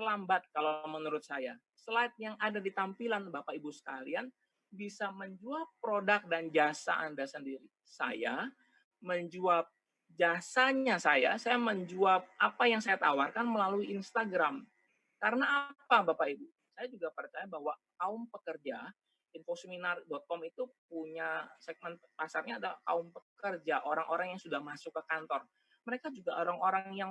terlambat kalau menurut saya. Slide yang ada di tampilan Bapak Ibu sekalian bisa menjual produk dan jasa Anda sendiri. Saya menjual jasanya saya menjual apa yang saya tawarkan melalui Instagram. Karena apa Bapak Ibu? Saya juga percaya bahwa kaum pekerja, infoseminar.com itu punya segmen pasarnya ada kaum pekerja, orang-orang yang sudah masuk ke kantor. Mereka juga orang-orang yang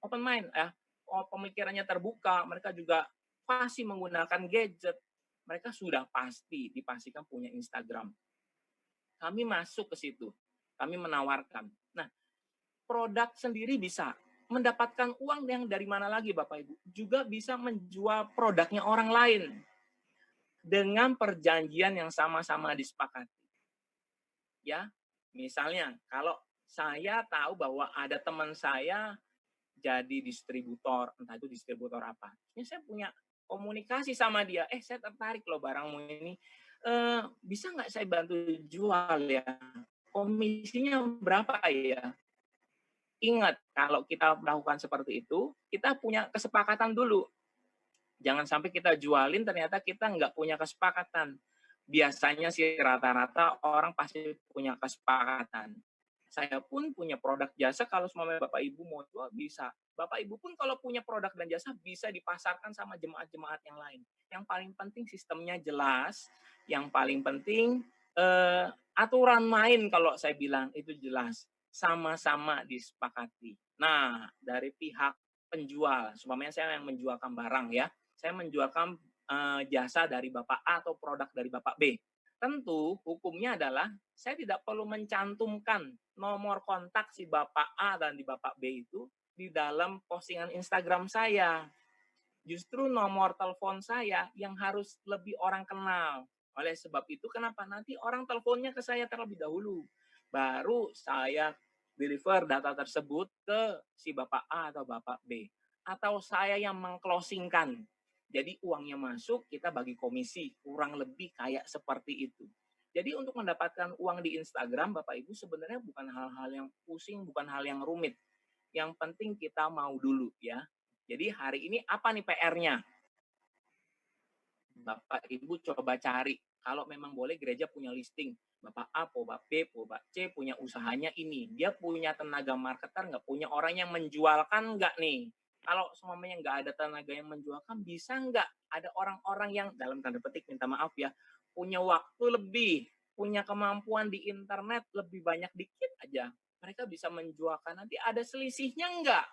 open mind ya, pemikirannya terbuka, mereka juga fasih menggunakan gadget. Mereka sudah dipastikan punya Instagram. Kami masuk ke situ, kami menawarkan. Nah, produk sendiri bisa mendapatkan uang yang dari mana lagi Bapak Ibu? Juga bisa menjual produknya orang lain dengan perjanjian yang sama-sama disepakati. Ya, misalnya kalau saya tahu bahwa ada teman saya jadi distributor, entah itu distributor apa. Ini saya punya komunikasi sama dia, saya tertarik loh barangmu ini, bisa nggak saya bantu jual ya? Komisinya berapa ya? Ingat, kalau kita melakukan seperti itu, kita punya kesepakatan dulu. Jangan sampai kita jualin ternyata kita nggak punya kesepakatan. Biasanya sih rata-rata orang pasti punya kesepakatan. Saya pun punya produk jasa, kalau semua Bapak Ibu mau jual bisa. Bapak Ibu pun kalau punya produk dan jasa bisa dipasarkan sama jemaat-jemaat yang lain. Yang paling penting sistemnya jelas, yang paling penting aturan main kalau saya bilang itu jelas, sama-sama disepakati. Nah, dari pihak penjual, umpamanya saya yang menjualkan barang ya, saya menjualkan jasa dari Bapak A atau produk dari Bapak B. Tentu hukumnya adalah saya tidak perlu mencantumkan nomor kontak si Bapak A dan di Bapak B itu di dalam postingan Instagram saya. Justru nomor telepon saya yang harus lebih orang kenal. Oleh sebab itu kenapa nanti orang teleponnya ke saya terlebih dahulu. Baru saya deliver data tersebut ke si Bapak A atau Bapak B. Atau saya yang mengclosingkan. Jadi uangnya masuk, kita bagi komisi. Kurang lebih kayak seperti itu. Jadi untuk mendapatkan uang di Instagram, Bapak Ibu sebenarnya bukan hal-hal yang pusing, bukan hal yang rumit. Yang penting kita mau dulu ya. Jadi hari ini apa nih PR-nya? Bapak Ibu coba cari. Kalau memang boleh gereja punya listing. Bapak A, Bapak B, Bapak C punya usahanya ini. Dia punya tenaga marketer nggak? Punya orang yang menjualkan nggak nih? Kalau semuanya nggak ada tenaga yang menjualkan, bisa nggak ada orang-orang yang dalam tanda petik minta maaf ya, punya waktu lebih, punya kemampuan di internet lebih banyak dikit aja. Mereka bisa menjualkan. Nanti ada selisihnya nggak?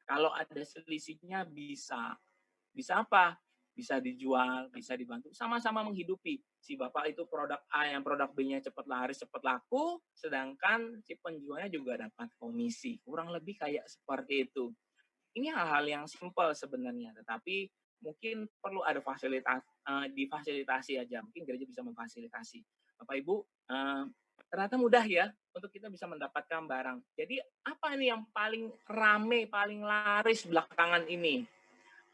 Kalau ada selisihnya bisa. Bisa apa? Bisa dijual, bisa dibantu, sama-sama menghidupi. Si Bapak itu produk A yang produk B-nya cepat laris, cepat laku, sedangkan si penjualnya juga dapat komisi. Kurang lebih kayak seperti itu. Ini hal-hal yang simpel sebenarnya, tetapi mungkin perlu ada difasilitasi aja. Mungkin gereja bisa memfasilitasi. Bapak Ibu, ternyata mudah ya untuk kita bisa mendapatkan barang. Jadi apa ini yang paling rame, paling laris belakangan ini?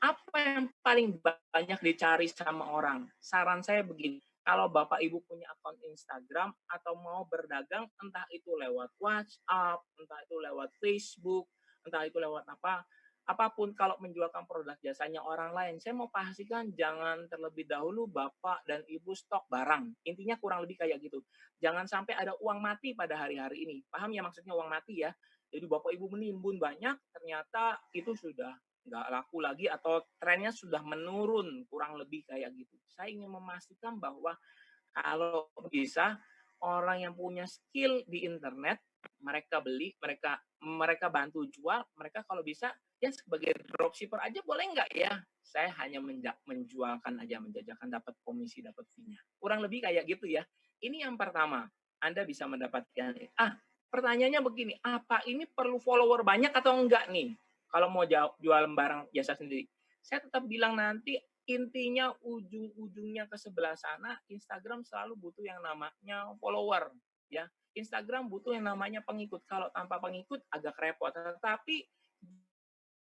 Apa yang paling banyak dicari sama orang? Saran saya begini, kalau Bapak Ibu punya akun Instagram atau mau berdagang, entah itu lewat WhatsApp, entah itu lewat Facebook, entah itu lewat apa, apapun kalau menjualkan produk jasanya orang lain, saya mau pastikan jangan terlebih dahulu Bapak dan Ibu stok barang. Intinya kurang lebih kayak gitu. Jangan sampai ada uang mati pada hari-hari ini. Paham ya maksudnya uang mati ya? Jadi Bapak Ibu menimbun banyak, ternyata itu sudah nggak laku lagi atau trennya sudah menurun, kurang lebih kayak gitu. Saya ingin memastikan bahwa kalau bisa orang yang punya skill di internet, mereka beli, mereka bantu jual, mereka kalau bisa ya sebagai dropshipper aja boleh nggak ya? Saya hanya menjualkan aja, menjajakan dapat komisi, dapat fee-nya. Kurang lebih kayak gitu ya. Ini yang pertama, Anda bisa mendapatkan. Pertanyaannya begini, apa ini perlu follower banyak atau enggak nih? Kalau mau jual barang jasa sendiri. Saya tetap bilang nanti intinya ujung-ujungnya ke sebelah sana, Instagram selalu butuh yang namanya follower, ya. Instagram butuh yang namanya pengikut. Kalau tanpa pengikut agak repot. Tetapi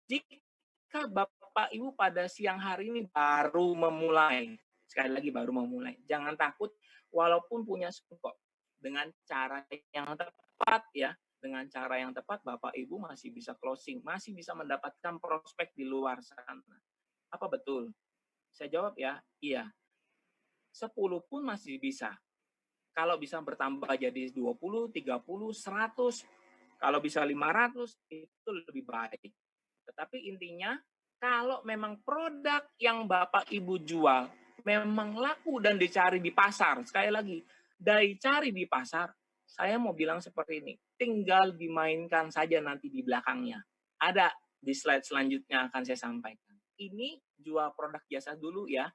jika Bapak Ibu pada siang hari ini baru memulai, sekali lagi baru memulai, jangan takut walaupun punya kok dengan cara yang tepat ya, dengan cara yang tepat Bapak Ibu masih bisa closing, masih bisa mendapatkan prospek di luar sana. Apa betul? Saya jawab ya, iya. 10 pun masih bisa. Kalau bisa bertambah jadi 20, 30, 100, kalau bisa 500 itu lebih baik. Tetapi intinya kalau memang produk yang Bapak Ibu jual memang laku dan dicari di pasar, sekali lagi, dicari di pasar, saya mau bilang seperti ini, tinggal dimainkan saja nanti di belakangnya. Ada di slide selanjutnya akan saya sampaikan. Ini jual produk jasa dulu ya,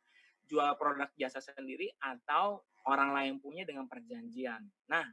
jual produk jasa sendiri atau orang lain punya dengan perjanjian. Nah,